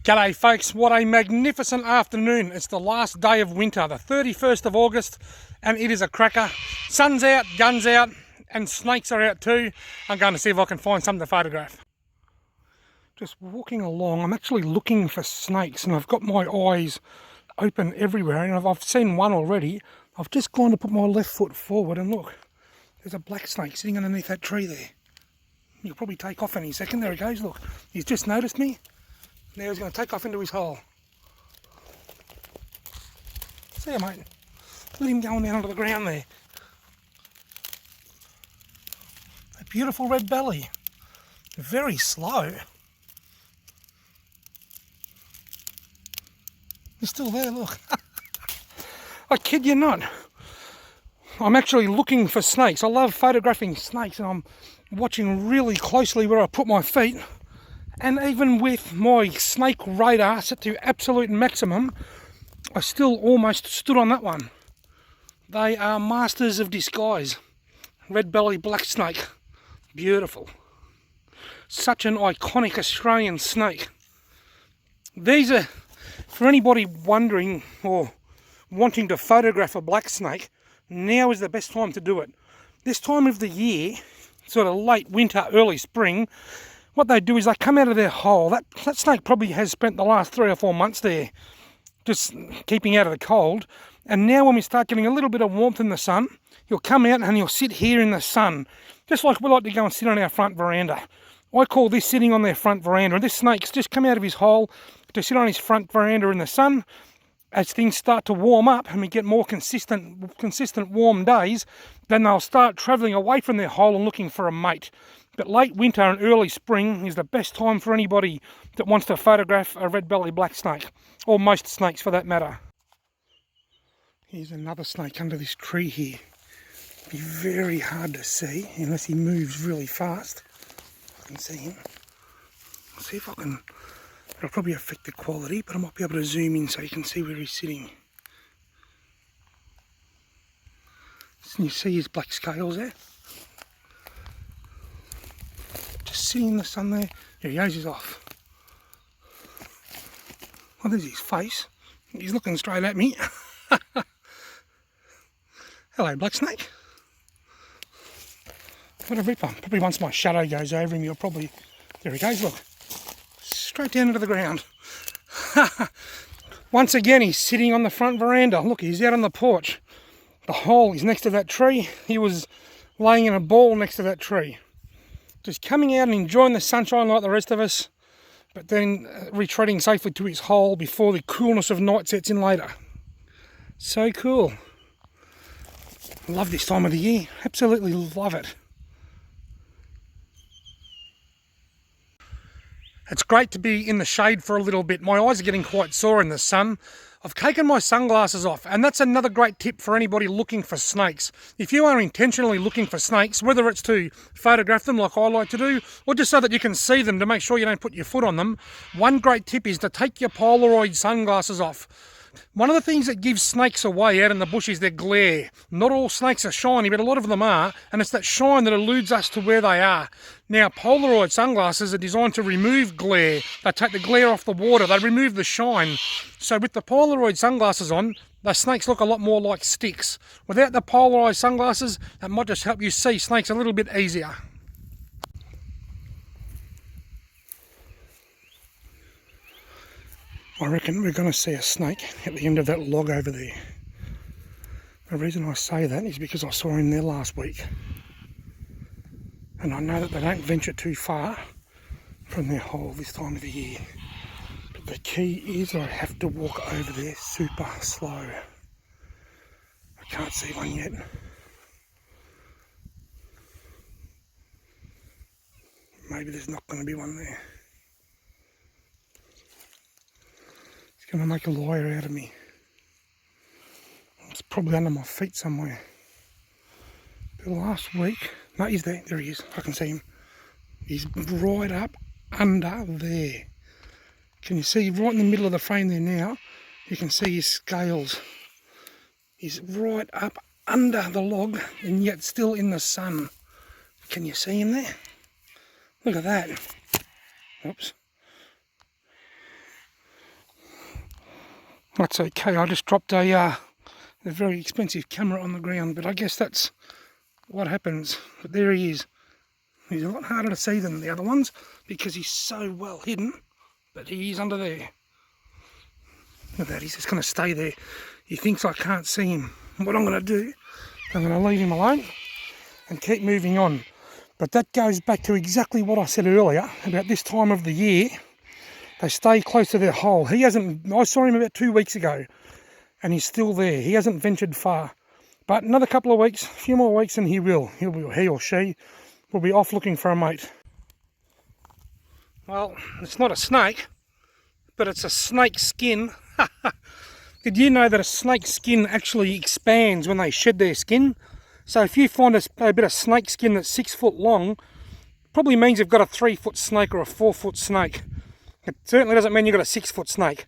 G'day folks, what a magnificent afternoon. It's the last day of winter, the 31st of August, and it is a cracker. Sun's out, guns out, and snakes are out too. I'm going to see if I can find something to photograph. Just walking along, I'm actually looking for snakes, and I've got my eyes open everywhere, and I've seen one already. I've just gone to put my left foot forward, and look, there's a black snake sitting underneath that tree there. He'll probably take off any second. There he goes, look. He's just noticed me. Now he's going to take off into his hole. See ya, mate. Let him go down onto the ground there. A beautiful red belly. Very slow. He's still there, look. I kid you not. I'm actually looking for snakes. I love photographing snakes, and I'm watching really closely where I put my feet. And even with my snake radar set to absolute maximum, I still almost stood on that one. They are masters of disguise. Red-bellied black snake. Beautiful. Such an iconic Australian snake. These are, for anybody wondering or wanting to photograph a black snake, now is the best time to do it. This time of the year, sort of late winter, early spring, what they do is they come out of their hole. That snake probably has spent the last 3 or 4 months there, just keeping out of the cold. And now when we start getting a little bit of warmth in the sun, he'll come out and he'll sit here in the sun, just like we like to go and sit on our front veranda. I call this sitting on their front veranda. And this snake's just come out of his hole to sit on his front veranda in the sun. As things start to warm up and we get more consistent warm days, then they'll start travelling away from their hole and looking for a mate. But late winter and early spring is the best time for anybody that wants to photograph a red-bellied black snake, or most snakes for that matter. Here's another snake under this tree here. Be very hard to see unless he moves really fast. I can see him. I'll see if I can. It'll probably affect the quality, but I might be able to zoom in so you can see where he's sitting. So you see his black scales there? Just sitting in the sun there. There he goes, he's off. Well, there's his face. He's looking straight at me. Hello, black snake. What a ripper. Probably once my shadow goes over him, he'll probably... There he goes, look. Straight down into the ground. Once again, he's sitting on the front veranda. Look, he's out on the porch. The hole is next to that tree. He was laying in a ball next to that tree. Just coming out and enjoying the sunshine like the rest of us, but then retreating safely to his hole before the coolness of night sets in later. So cool. Love this time of the year. Absolutely love it. It's great to be in the shade for a little bit. My eyes are getting quite sore in the sun. I've taken my sunglasses off, and that's another great tip for anybody looking for snakes. If you are intentionally looking for snakes, whether it's to photograph them like I like to do, or just so that you can see them to make sure you don't put your foot on them, one great tip is to take your Polaroid sunglasses off. One of the things that gives snakes away out in the bush is their glare. Not all snakes are shiny, but a lot of them are, and it's that shine that eludes us to where they are. Now, Polaroid sunglasses are designed to remove glare. They take the glare off the water, they remove the shine. So with the Polaroid sunglasses on, the snakes look a lot more like sticks. Without the Polaroid sunglasses, that might just help you see snakes a little bit easier. I reckon we're going to see a snake at the end of that log over there. The reason I say that is because I saw him there last week. And I know that they don't venture too far from their hole this time of the year. But the key is I have to walk over there super slow. I can't see one yet. Maybe there's not going to be one there. Going to make a liar out of me. It's probably under my feet somewhere. But last week, no, he's there. There he is. I can see him. He's right up under there. Can you see right in the middle of the frame there now? You can see his scales. He's right up under the log and yet still in the sun. Can you see him there? Look at that. Oops. That's okay, I just dropped a very expensive camera on the ground, but I guess that's what happens. But there he is. He's a lot harder to see than the other ones because he's so well hidden, but he is under there. Look at that, he's just going to stay there. He thinks I can't see him. What I'm going to do, I'm going to leave him alone and keep moving on. But that goes back to exactly what I said earlier about this time of the year. They stay close to their hole. I saw him about 2 weeks ago and he's still there. He hasn't ventured far. But another couple of weeks, a few more weeks, and he or she will be off looking for a mate. Well, it's not a snake, but it's a snake skin. Did you know that a snake skin actually expands when they shed their skin? So if you find a bit of snake skin that's 6 foot long, probably means you've got a 3 foot snake or a 4 foot snake. It certainly doesn't mean you've got a 6 foot snake.